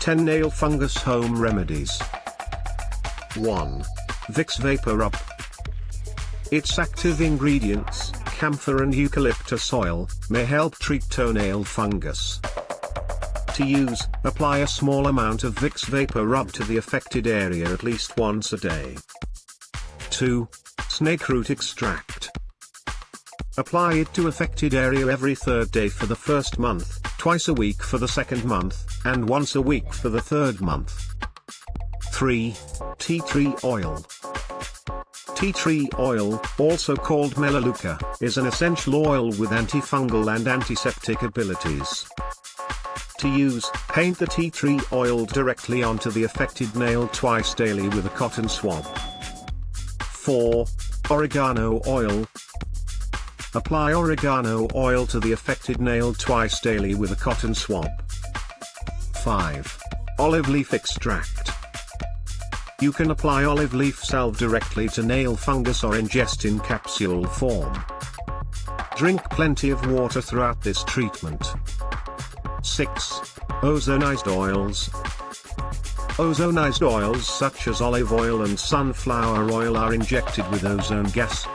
10 Nail Fungus Home Remedies. 1. Vicks VapoRub. Its active ingredients, camphor and eucalyptus oil, may help treat toenail fungus. To use, apply a small amount of Vicks VapoRub to the affected area at least once a day. 2. Snakeroot extract. Apply it to affected area every third day for the first month, twice a week for the second month, and once a week for the third month. 3. Tea tree oil. Tea tree oil, also called melaleuca, is an essential oil with antifungal and antiseptic abilities. To use, paint the tea tree oil directly onto the affected nail twice daily with a cotton swab. 4. Oregano oil. Apply oregano oil to the affected nail twice daily with a cotton swab. 5. Olive leaf extract. You can apply olive leaf salve directly to nail fungus or ingest in capsule form. Drink plenty of water throughout this treatment. 6. Ozonized oils. Ozonized oils such as olive oil and sunflower oil are injected with ozone gas.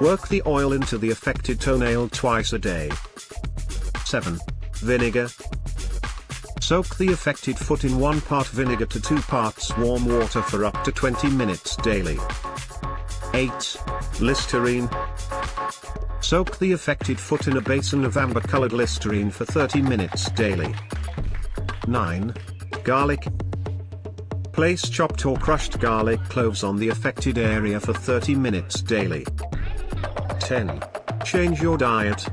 Work the oil into the affected toenail twice a day. 7. Vinegar. Soak the affected foot in 1 part vinegar to 2 parts warm water for up to 20 minutes daily. 8. Listerine. Soak the affected foot in a basin of amber-colored Listerine for 30 minutes daily. 9. Garlic. Place chopped or crushed garlic cloves on the affected area for 30 minutes daily. 10. Change your diet.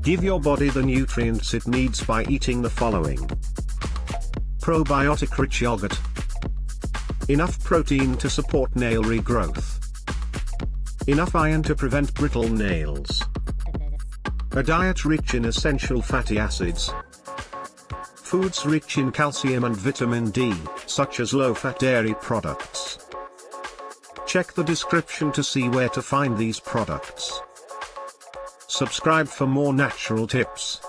Give your body the nutrients it needs by eating the following. Probiotic-rich yogurt. Enough protein to support nail regrowth. Enough iron to prevent brittle nails. A diet rich in essential fatty acids. Foods rich in calcium and vitamin D, such as low-fat dairy products. Check the description to see where to find these products. Subscribe for more natural tips.